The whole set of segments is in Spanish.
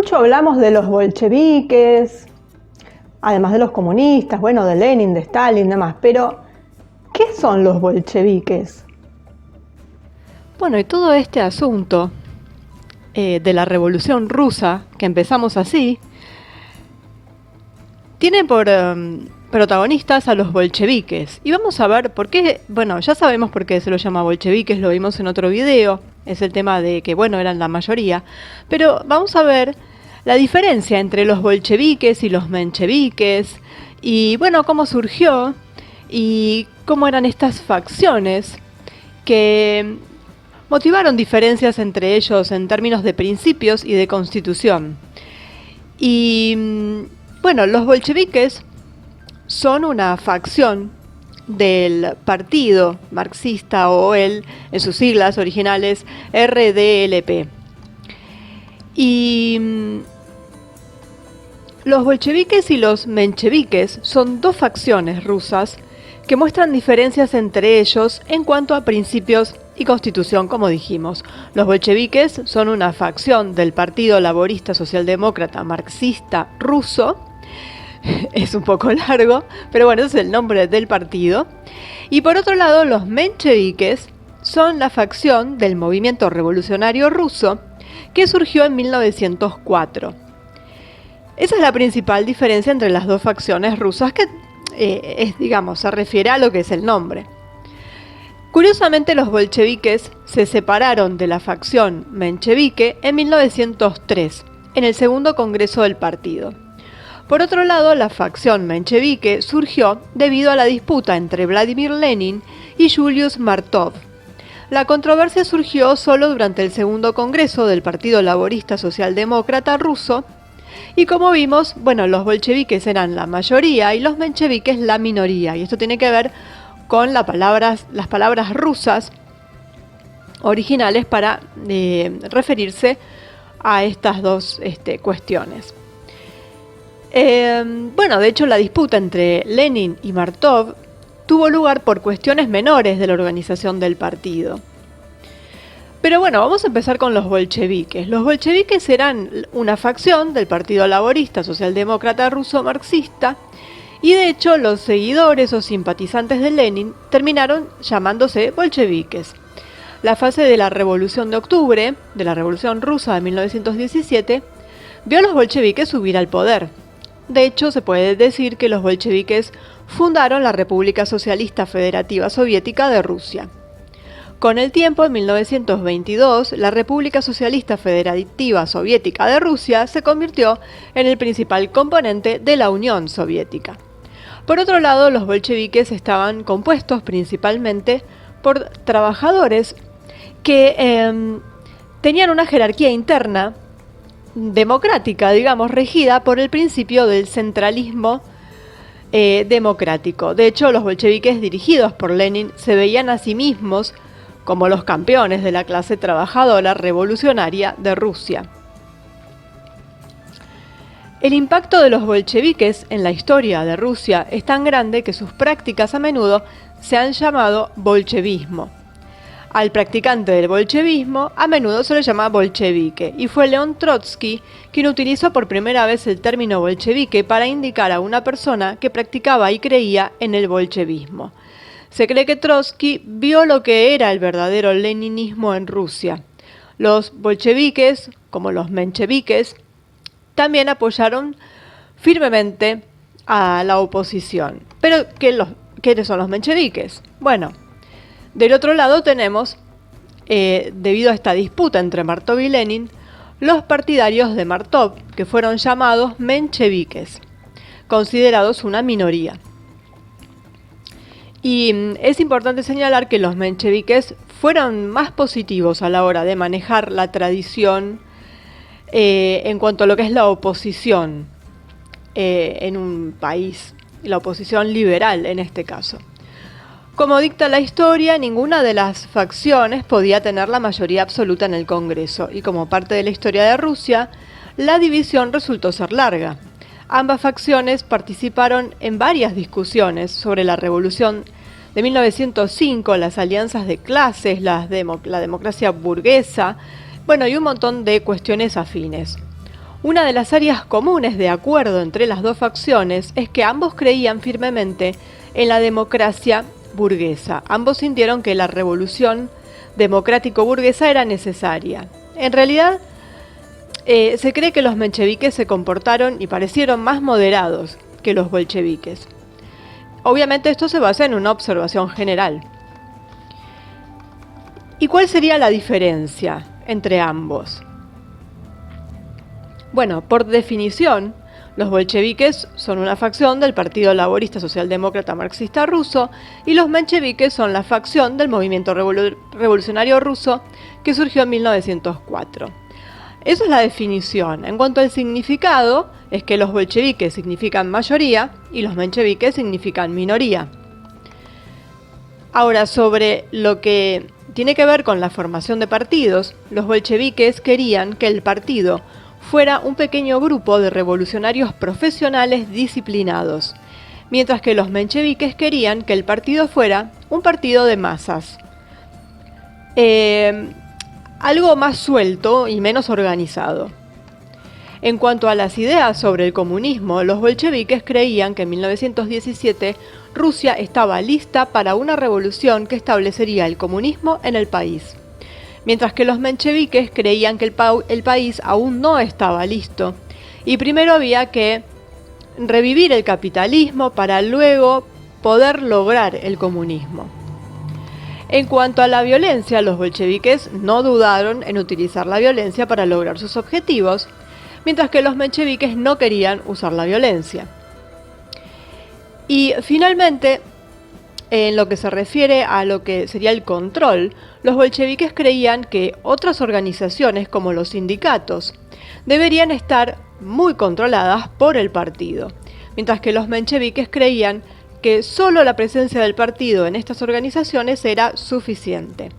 Mucho hablamos de los bolcheviques, además de los comunistas, bueno, de Lenin, de Stalin y demás, pero ¿qué son los bolcheviques? Bueno, y todo este asunto de la Revolución Rusa, que empezamos así, tiene por protagonistas a los bolcheviques. Y vamos a ver por qué, bueno, ya sabemos por qué se los llama bolcheviques, lo vimos en otro video, es el tema de que, bueno, eran la mayoría, pero vamos a ver la diferencia entre los bolcheviques y los mencheviques, y bueno, cómo surgió y cómo eran estas facciones que motivaron diferencias entre ellos en términos de principios y de constitución. Y bueno, los bolcheviques son una facción del partido marxista, o en sus siglas originales RDLP. Y los bolcheviques y los mencheviques son dos facciones rusas que muestran diferencias entre ellos en cuanto a principios y constitución, como dijimos. Los bolcheviques son una facción del Partido Laborista Socialdemócrata Marxista Ruso. Es un poco largo, pero bueno, ese es el nombre del partido. Y por otro lado, los mencheviques son la facción del movimiento revolucionario ruso que surgió en 1904. Esa es la principal diferencia entre las dos facciones rusas, que se refiere a lo que es el nombre. Curiosamente, los bolcheviques se separaron de la facción menchevique en 1903, en el segundo congreso del partido. Por otro lado, la facción menchevique surgió debido a la disputa entre Vladimir Lenin y Julius Martov. La controversia surgió solo durante el segundo congreso del Partido Laborista Socialdemócrata Ruso, y como vimos, bueno, los bolcheviques eran la mayoría y los mencheviques la minoría, y esto tiene que ver con las palabras rusas originales para referirse a estas dos cuestiones. De hecho, la disputa entre Lenin y Martov tuvo lugar por cuestiones menores de la organización del partido. Pero bueno, vamos a empezar con los bolcheviques. Los bolcheviques eran una facción del Partido Laborista Socialdemócrata Ruso Marxista, y de hecho los seguidores o simpatizantes de Lenin terminaron llamándose bolcheviques. La fase de la Revolución de Octubre, de la Revolución Rusa de 1917, vio a los bolcheviques subir al poder. De hecho, se puede decir que los bolcheviques fundaron la República Socialista Federativa Soviética de Rusia. Con el tiempo, en 1922, la República Socialista Federativa Soviética de Rusia se convirtió en el principal componente de la Unión Soviética. Por otro lado, los bolcheviques estaban compuestos principalmente por trabajadores que tenían una jerarquía interna democrática, regida por el principio del centralismo democrático. De hecho, los bolcheviques dirigidos por Lenin se veían a sí mismos como los campeones de la clase trabajadora revolucionaria de Rusia. El impacto de los bolcheviques en la historia de Rusia es tan grande que sus prácticas a menudo se han llamado bolchevismo. Al practicante del bolchevismo a menudo se le llama bolchevique, y fue León Trotsky quien utilizó por primera vez el término bolchevique para indicar a una persona que practicaba y creía en el bolchevismo. Se cree que Trotsky vio lo que era el verdadero leninismo en Rusia. Los bolcheviques, como los mencheviques, también apoyaron firmemente a la oposición. Pero, ¿qué son los mencheviques? Bueno, del otro lado tenemos, debido a esta disputa entre Martov y Lenin, los partidarios de Martov, que fueron llamados mencheviques, considerados una minoría. Y es importante señalar que los mencheviques fueron más positivos a la hora de manejar la tradición en cuanto a lo que es la oposición en un país, la oposición liberal en este caso. Como dicta la historia, ninguna de las facciones podía tener la mayoría absoluta en el Congreso, y como parte de la historia de Rusia, la división resultó ser larga. Ambas facciones participaron en varias discusiones sobre la revolución de 1905, las alianzas de clases, la democracia burguesa, y un montón de cuestiones afines. Una de las áreas comunes de acuerdo entre las dos facciones es que ambos creían firmemente en la democracia burguesa. Ambos sintieron que la revolución democrático-burguesa era necesaria. En realidad, se cree que los mencheviques se comportaron y parecieron más moderados que los bolcheviques. Obviamente esto se basa en una observación general. ¿Y cuál sería la diferencia entre ambos? Bueno, por definición, los bolcheviques son una facción del Partido Laborista Socialdemócrata Marxista Ruso y los mencheviques son la facción del movimiento revolucionario ruso que surgió en 1904. Esa es la definición. En cuanto al significado, es que los bolcheviques significan mayoría y los mencheviques significan minoría. Ahora, sobre lo que tiene que ver con la formación de partidos, los bolcheviques querían que el partido fuera un pequeño grupo de revolucionarios profesionales disciplinados, mientras que los mencheviques querían que el partido fuera un partido de masas. Algo más suelto y menos organizado. En cuanto a las ideas sobre el comunismo, los bolcheviques creían que en 1917 Rusia estaba lista para una revolución que establecería el comunismo en el país, mientras que los mencheviques creían que el país aún no estaba listo y primero había que revivir el capitalismo para luego poder lograr el comunismo. En cuanto a la violencia, los bolcheviques no dudaron en utilizar la violencia para lograr sus objetivos, mientras que los mencheviques no querían usar la violencia. Y finalmente, en lo que se refiere a lo que sería el control, los bolcheviques creían que otras organizaciones como los sindicatos deberían estar muy controladas por el partido, mientras que los mencheviques creían que solo la presencia del partido en estas organizaciones era suficiente.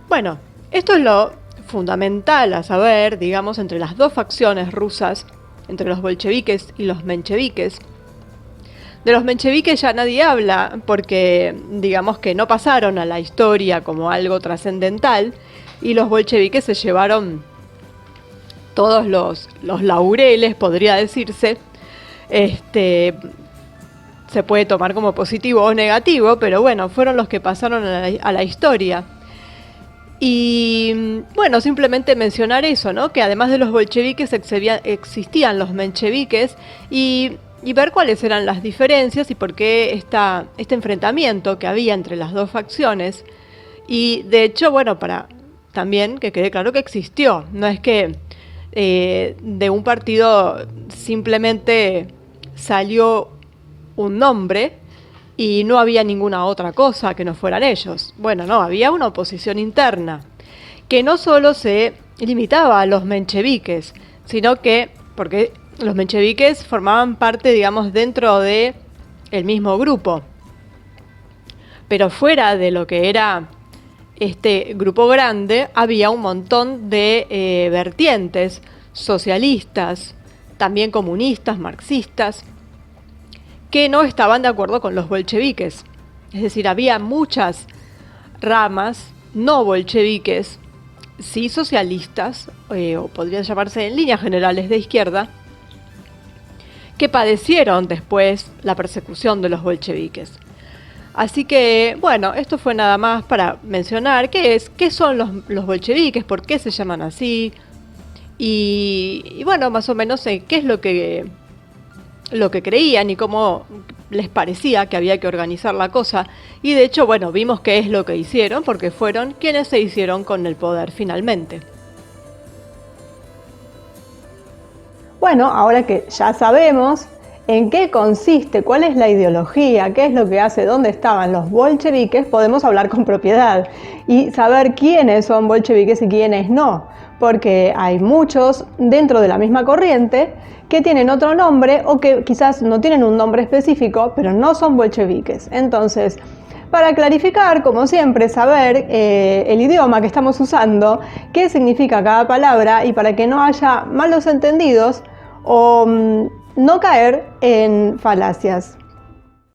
Bueno, esto es lo fundamental a saber, digamos, entre las dos facciones rusas, entre los bolcheviques y los mencheviques. De los mencheviques ya nadie habla porque, digamos que no pasaron a la historia como algo trascendental y los bolcheviques se llevaron todos los laureles, podría decirse. Se puede tomar como positivo o negativo, pero bueno, fueron los que pasaron a la historia. Y bueno, simplemente mencionar eso, ¿no? Que además de los bolcheviques existían los mencheviques y ver cuáles eran las diferencias y por qué este enfrentamiento que había entre las dos facciones. Y de hecho, bueno, para también que quede claro que existió. No es que de un partido simplemente salió un nombre y no había ninguna otra cosa que no fueran ellos. Bueno, no, había una oposición interna que no solo se limitaba a los mencheviques, sino que, porque los mencheviques formaban parte, digamos, dentro de el mismo grupo, pero fuera de lo que era este grupo grande había un montón de vertientes socialistas, también comunistas, marxistas, que no estaban de acuerdo con los bolcheviques. Es decir, había muchas ramas no bolcheviques, sí socialistas, o podrían llamarse en líneas generales de izquierda, que padecieron después la persecución de los bolcheviques. Así que, bueno, esto fue nada más para mencionar qué son los bolcheviques, por qué se llaman así, y bueno, más o menos qué es lo que creían y cómo les parecía que había que organizar la cosa. Y de hecho, bueno, vimos qué es lo que hicieron, porque fueron quienes se hicieron con el poder finalmente. Bueno, ahora que ya sabemos en qué consiste, cuál es la ideología, qué es lo que hace, dónde estaban los bolcheviques, podemos hablar con propiedad y saber quiénes son bolcheviques y quiénes no, porque hay muchos dentro de la misma corriente que tienen otro nombre o que quizás no tienen un nombre específico, pero no son bolcheviques. Entonces, para clarificar, como siempre, saber el idioma que estamos usando, qué significa cada palabra y para que no haya malos entendidos o no caer en falacias.